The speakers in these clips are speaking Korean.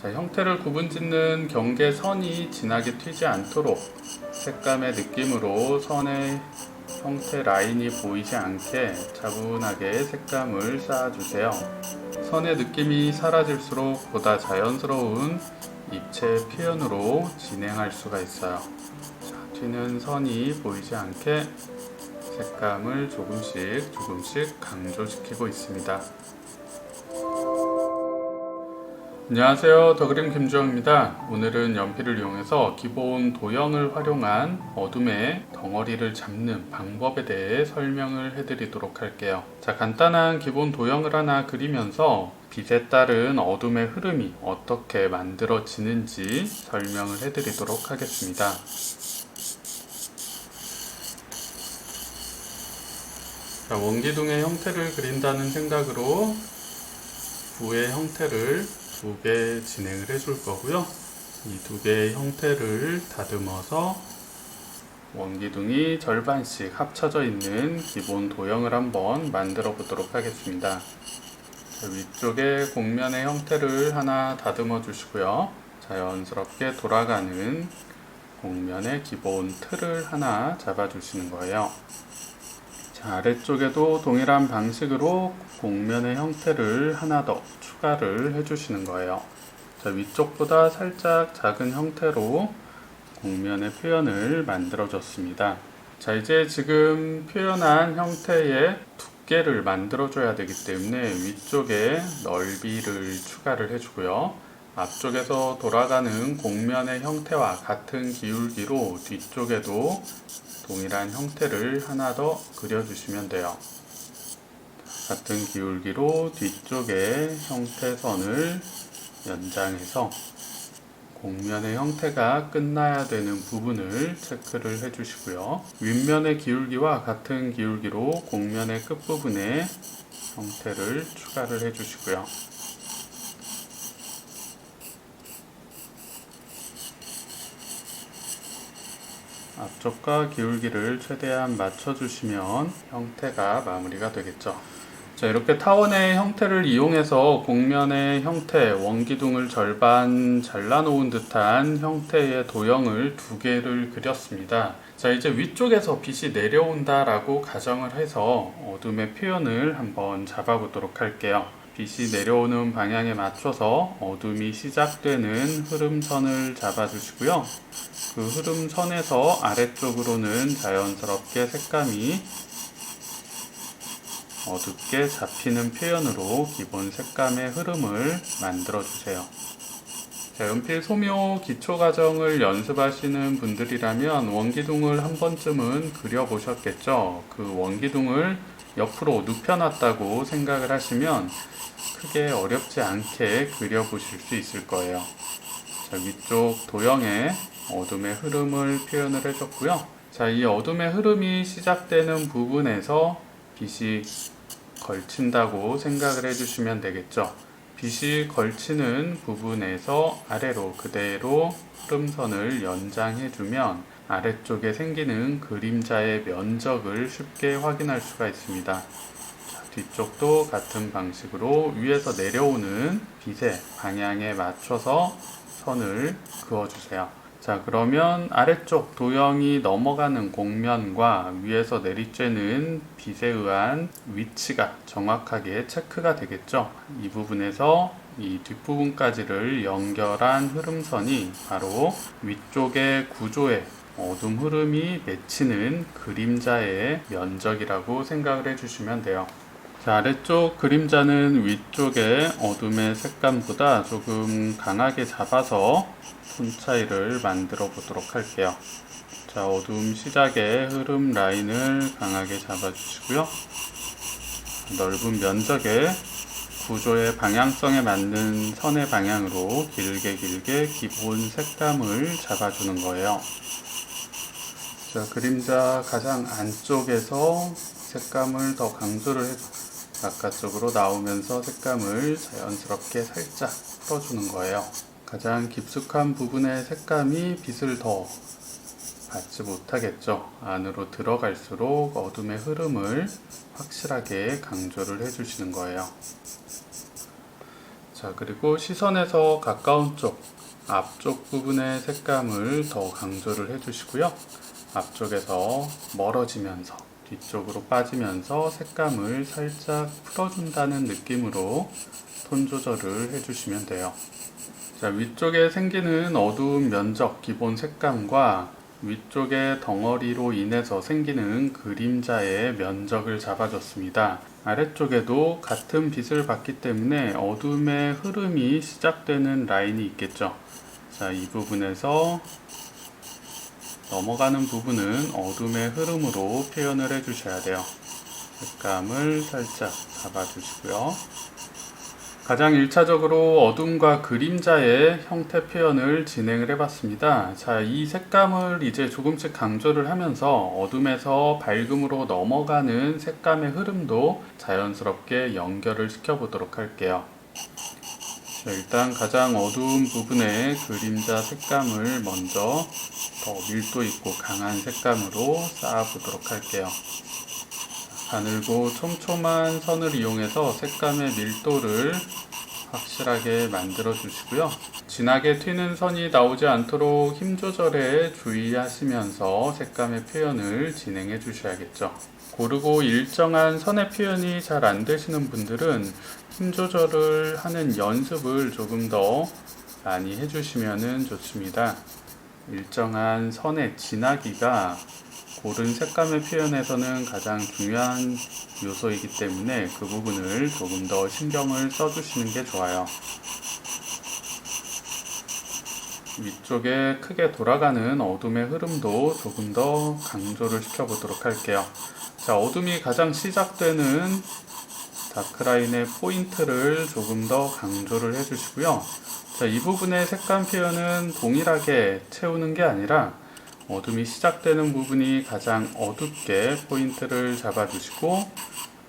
자, 형태를 구분짓는 경계선이 진하게 튀지 않도록 색감의 느낌으로 선의 형태 라인이 보이지 않게 차분하게 색감을 쌓아주세요. 선의 느낌이 사라질수록 보다 자연스러운 입체 표현으로 진행할 수가 있어요. 자, 튀는 선이 보이지 않게 색감을 조금씩 강조시키고 있습니다. 안녕하세요, 더그림 김주영입니다. 오늘은 연필을 이용해서 기본 도형을 활용한 어둠의 덩어리를 잡는 방법에 대해 설명을 해드리도록 할게요. 자, 간단한 기본 도형을 하나 그리면서 빛에 따른 어둠의 흐름이 어떻게 만들어지는지 설명을 해드리도록 하겠습니다. 자, 원기둥의 형태를 그린다는 생각으로 부의 형태를 두 개 진행을 해줄 거고요. 이 두 개의 형태를 다듬어서 원기둥이 절반씩 합쳐져 있는 기본 도형을 한번 만들어 보도록 하겠습니다. 자, 위쪽에 곡면의 형태를 하나 다듬어 주시고요. 자연스럽게 돌아가는 곡면의 기본 틀을 하나 잡아 주시는 거예요. 자, 아래쪽에도 동일한 방식으로 곡면의 형태를 하나 더 추가를 해주시는 거예요. 자, 위쪽보다 살짝 작은 형태로 곡면의 표현을 만들어 줬습니다. 자, 이제 지금 표현한 형태의 두께를 만들어 줘야 되기 때문에 위쪽에 넓이를 추가를 해주고요. 앞쪽에서 돌아가는 곡면의 형태와 같은 기울기로 뒤쪽에도 동일한 형태를 하나 더 그려주시면 돼요. 같은 기울기로 뒤쪽에 형태선을 연장해서 곡면의 형태가 끝나야 되는 부분을 체크를 해주시고요. 윗면의 기울기와 같은 기울기로 곡면의 끝부분에 형태를 추가를 해주시고요. 앞쪽과 기울기를 최대한 맞춰주시면 형태가 마무리가 되겠죠. 자, 이렇게 타원의 형태를 이용해서 곡면의 형태, 원기둥을 절반 잘라놓은 듯한 형태의 도형을 두 개를 그렸습니다. 자, 이제 위쪽에서 빛이 내려온다 라고 가정을 해서 어둠의 표현을 한번 잡아보도록 할게요. 빛이 내려오는 방향에 맞춰서 어둠이 시작되는 흐름선을 잡아주시고요. 그 흐름선에서 아래쪽으로는 자연스럽게 색감이 어둡게 잡히는 표현으로 기본 색감의 흐름을 만들어 주세요. 자, 연필 소묘 기초 과정을 연습하시는 분들이라면 원기둥을 한 번쯤은 그려보셨겠죠. 그 원기둥을 옆으로 눕혀놨다고 생각을 하시면 크게 어렵지 않게 그려보실 수 있을 거예요. 자, 위쪽 도형에 어둠의 흐름을 표현을 해줬고요. 자, 이 어둠의 흐름이 시작되는 부분에서 빛이 걸친다고 생각을 해주시면 되겠죠. 빛이 걸치는 부분에서 아래로 그대로 흐름선을 연장해주면 아래쪽에 생기는 그림자의 면적을 쉽게 확인할 수가 있습니다. 자, 뒤쪽도 같은 방식으로 위에서 내려오는 빛의 방향에 맞춰서 선을 그어주세요. 자, 그러면 아래쪽 도형이 넘어가는 곡면과 위에서 내리쬐는 빛에 의한 위치가 정확하게 체크가 되겠죠. 이 부분에서 이 뒷부분까지를 연결한 흐름선이 바로 위쪽의 구조에 어둠 흐름이 맺히는 그림자의 면적이라고 생각을 해주시면 돼요. 자, 아래쪽 그림자는 위쪽의 어둠의 색감보다 조금 강하게 잡아서 톤 차이를 만들어 보도록 할게요. 자, 어둠 시작의 흐름 라인을 강하게 잡아주시고요. 넓은 면적의 구조의 방향성에 맞는 선의 방향으로 길게 기본 색감을 잡아주는 거예요. 자, 그림자 가장 안쪽에서 색감을 더 강조를 해주고 바깥쪽으로 나오면서 색감을 자연스럽게 살짝 풀어주는 거예요. 가장 깊숙한 부분의 색감이 빛을 더 받지 못하겠죠. 안으로 들어갈수록 어둠의 흐름을 확실하게 강조를 해주시는 거예요. 자, 그리고 시선에서 가까운 쪽, 앞쪽 부분의 색감을 더 강조를 해주시고요. 앞쪽에서 멀어지면서 뒤쪽으로 빠지면서 색감을 살짝 풀어준다는 느낌으로 톤 조절을 해주시면 돼요. 자, 위쪽에 생기는 어두운 면적 기본 색감과 위쪽의 덩어리로 인해서 생기는 그림자의 면적을 잡아줬습니다. 아래쪽에도 같은 빛을 받기 때문에 어둠의 흐름이 시작되는 라인이 있겠죠. 자, 이 부분에서 넘어가는 부분은 어둠의 흐름으로 표현을 해주셔야 돼요. 색감을 살짝 잡아주시고요. 가장 1차적으로 어둠과 그림자의 형태 표현을 진행을 해봤습니다. 자, 이 색감을 이제 조금씩 강조를 하면서 어둠에서 밝음으로 넘어가는 색감의 흐름도 자연스럽게 연결을 시켜보도록 할게요. 자, 일단 가장 어두운 부분의 그림자 색감을 먼저 더 밀도 있고 강한 색감으로 쌓아보도록 할게요. 가늘고 촘촘한 선을 이용해서 색감의 밀도를 확실하게 만들어 주시고요. 진하게 튀는 선이 나오지 않도록 힘 조절에 주의하시면서 색감의 표현을 진행해 주셔야겠죠. 고르고 일정한 선의 표현이 잘 안 되시는 분들은 힘 조절을 하는 연습을 조금 더 많이 해주시면 좋습니다. 일정한 선의 진하기가 고른 색감의 표현에서는 가장 중요한 요소이기 때문에 그 부분을 조금 더 신경을 써주시는 게 좋아요. 위쪽에 크게 돌아가는 어둠의 흐름도 조금 더 강조를 시켜보도록 할게요. 자, 어둠이 가장 시작되는 다크라인의 포인트를 조금 더 강조를 해주시고요. 자, 이 부분의 색감 표현은 동일하게 채우는 게 아니라 어둠이 시작되는 부분이 가장 어둡게 포인트를 잡아주시고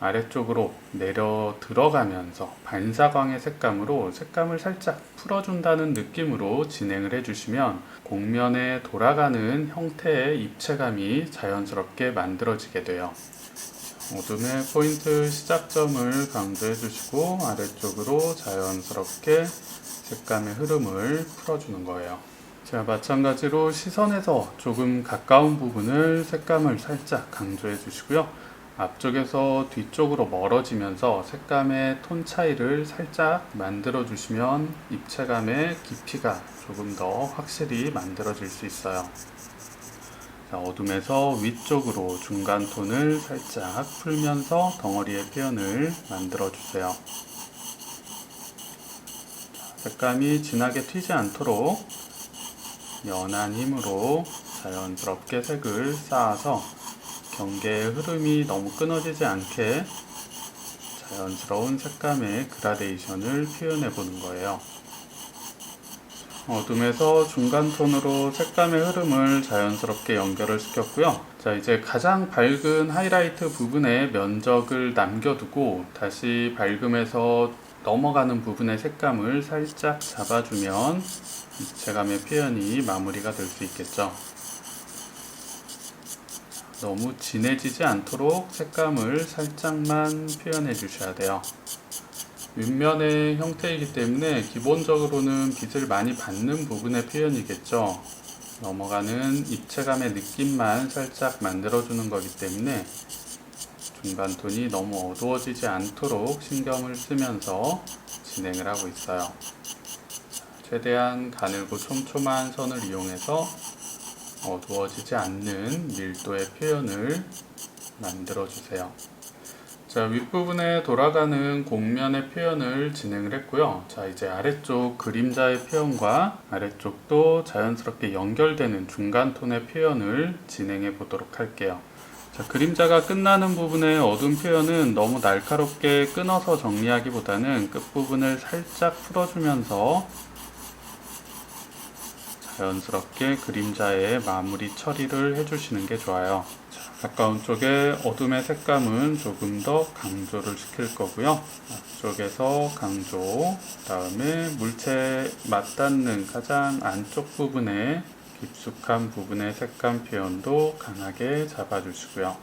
아래쪽으로 내려 들어가면서 반사광의 색감으로 색감을 살짝 풀어준다는 느낌으로 진행을 해주시면 곡면에 돌아가는 형태의 입체감이 자연스럽게 만들어지게 돼요. 어둠의 포인트 시작점을 강조해 주시고 아래쪽으로 자연스럽게 색감의 흐름을 풀어주는 거예요. 자, 마찬가지로 시선에서 조금 가까운 부분을 색감을 살짝 강조해 주시고요. 앞쪽에서 뒤쪽으로 멀어지면서 색감의 톤 차이를 살짝 만들어 주시면 입체감의 깊이가 조금 더 확실히 만들어질 수 있어요. 자, 어둠에서 위쪽으로 중간 톤을 살짝 풀면서 덩어리의 표현을 만들어 주세요. 색감이 진하게 튀지 않도록 연한 힘으로 자연스럽게 색을 쌓아서 경계의 흐름이 너무 끊어지지 않게 자연스러운 색감의 그라데이션을 표현해 보는 거예요. 어둠에서 중간 톤으로 색감의 흐름을 자연스럽게 연결을 시켰고요. 자, 이제 가장 밝은 하이라이트 부분의 면적을 남겨두고 다시 밝음에서 넘어가는 부분의 색감을 살짝 잡아주면 입체감의 표현이 마무리가 될 수 있겠죠. 너무 진해지지 않도록 색감을 살짝만 표현해 주셔야 돼요. 윗면의 형태이기 때문에 기본적으로는 빛을 많이 받는 부분의 표현이겠죠. 넘어가는 입체감의 느낌만 살짝 만들어주는 거기 때문에 중간 톤이 너무 어두워지지 않도록 신경을 쓰면서 진행을 하고 있어요. 최대한 가늘고 촘촘한 선을 이용해서 어두워지지 않는 밀도의 표현을 만들어 주세요. 자, 윗부분에 돌아가는 곡면의 표현을 진행을 했고요. 자, 이제 아래쪽 그림자의 표현과 아래쪽도 자연스럽게 연결되는 중간 톤의 표현을 진행해 보도록 할게요. 자, 그림자가 끝나는 부분의 어두운 표현은 너무 날카롭게 끊어서 정리하기보다는 끝부분을 살짝 풀어주면서 자연스럽게 그림자의 마무리 처리를 해주시는 게 좋아요. 자, 가까운 쪽에 어둠의 색감은 조금 더 강조를 시킬 거고요. 앞쪽에서 강조, 그 다음에 물체에 맞닿는 가장 안쪽 부분에 깊숙한 부분의 색감 표현도 강하게 잡아주시고요.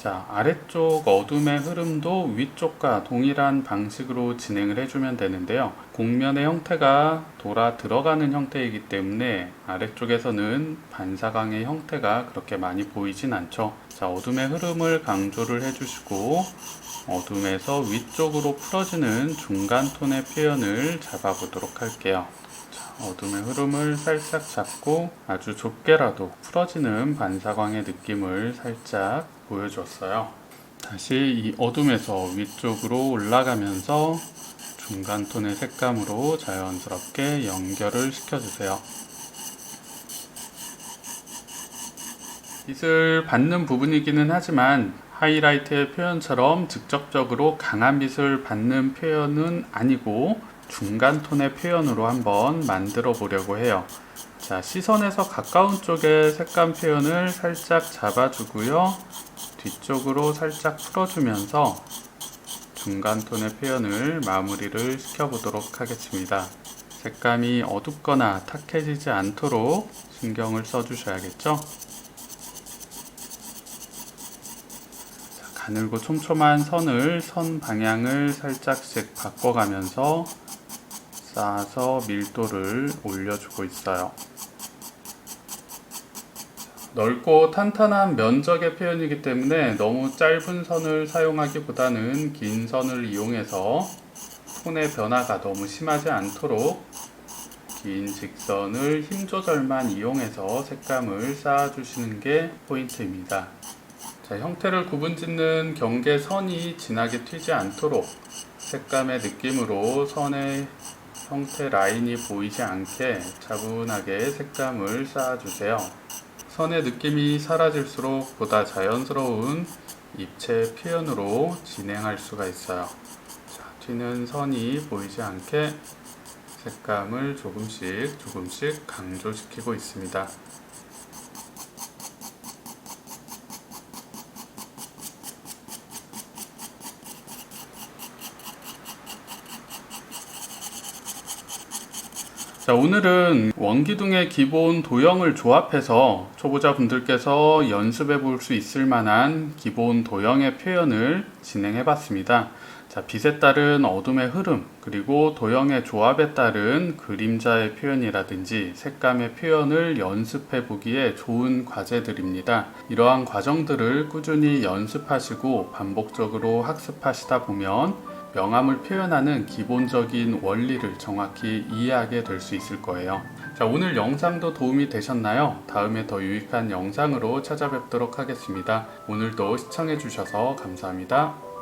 자, 아래쪽 어둠의 흐름도 위쪽과 동일한 방식으로 진행을 해주면 되는데요. 곡면의 형태가 돌아 들어가는 형태이기 때문에 아래쪽에서는 반사광의 형태가 그렇게 많이 보이진 않죠. 자, 어둠의 흐름을 강조를 해주시고 어둠에서 위쪽으로 풀어지는 중간 톤의 표현을 잡아보도록 할게요. 어둠의 흐름을 살짝 잡고 아주 좁게라도 풀어지는 반사광의 느낌을 살짝 보여줬어요. 다시 이 어둠에서 위쪽으로 올라가면서 중간 톤의 색감으로 자연스럽게 연결을 시켜주세요. 빛을 받는 부분이기는 하지만 하이라이트의 표현처럼 직접적으로 강한 빛을 받는 표현은 아니고 중간 톤의 표현으로 한번 만들어 보려고 해요. 자, 시선에서 가까운 쪽의 색감 표현을 살짝 잡아주고요. 뒤쪽으로 살짝 풀어주면서 중간 톤의 표현을 마무리를 시켜보도록 하겠습니다. 색감이 어둡거나 탁해지지 않도록 신경을 써주셔야겠죠? 자, 가늘고 촘촘한 선을 선 방향을 살짝씩 바꿔가면서 쌓아서 밀도를 올려주고 있어요. 넓고 탄탄한 면적의 표현이기 때문에 너무 짧은 선을 사용하기보다는 긴 선을 이용해서 톤의 변화가 너무 심하지 않도록 긴 직선을 힘 조절만 이용해서 색감을 쌓아주시는 게 포인트입니다. 자, 형태를 구분짓는 경계선이 진하게 튀지 않도록 색감의 느낌으로 선의 형태 라인이 보이지 않게 차분하게 색감을 쌓아주세요. 선의 느낌이 사라질수록 보다 자연스러운 입체 표현으로 진행할 수가 있어요. 자, 튀는 선이 보이지 않게 색감을 조금씩 강조시키고 있습니다. 자, 오늘은 원기둥의 기본 도형을 조합해서 초보자분들께서 연습해 볼 수 있을 만한 기본 도형의 표현을 진행해 봤습니다. 자, 빛에 따른 어둠의 흐름, 그리고 도형의 조합에 따른 그림자의 표현이라든지 색감의 표현을 연습해 보기에 좋은 과제들입니다. 이러한 과정들을 꾸준히 연습하시고 반복적으로 학습하시다 보면 명암을 표현하는 기본적인 원리를 정확히 이해하게 될 수 있을 거예요. 자, 오늘 영상도 도움이 되셨나요? 다음에 더 유익한 영상으로 찾아뵙도록 하겠습니다. 오늘도 시청해 주셔서 감사합니다.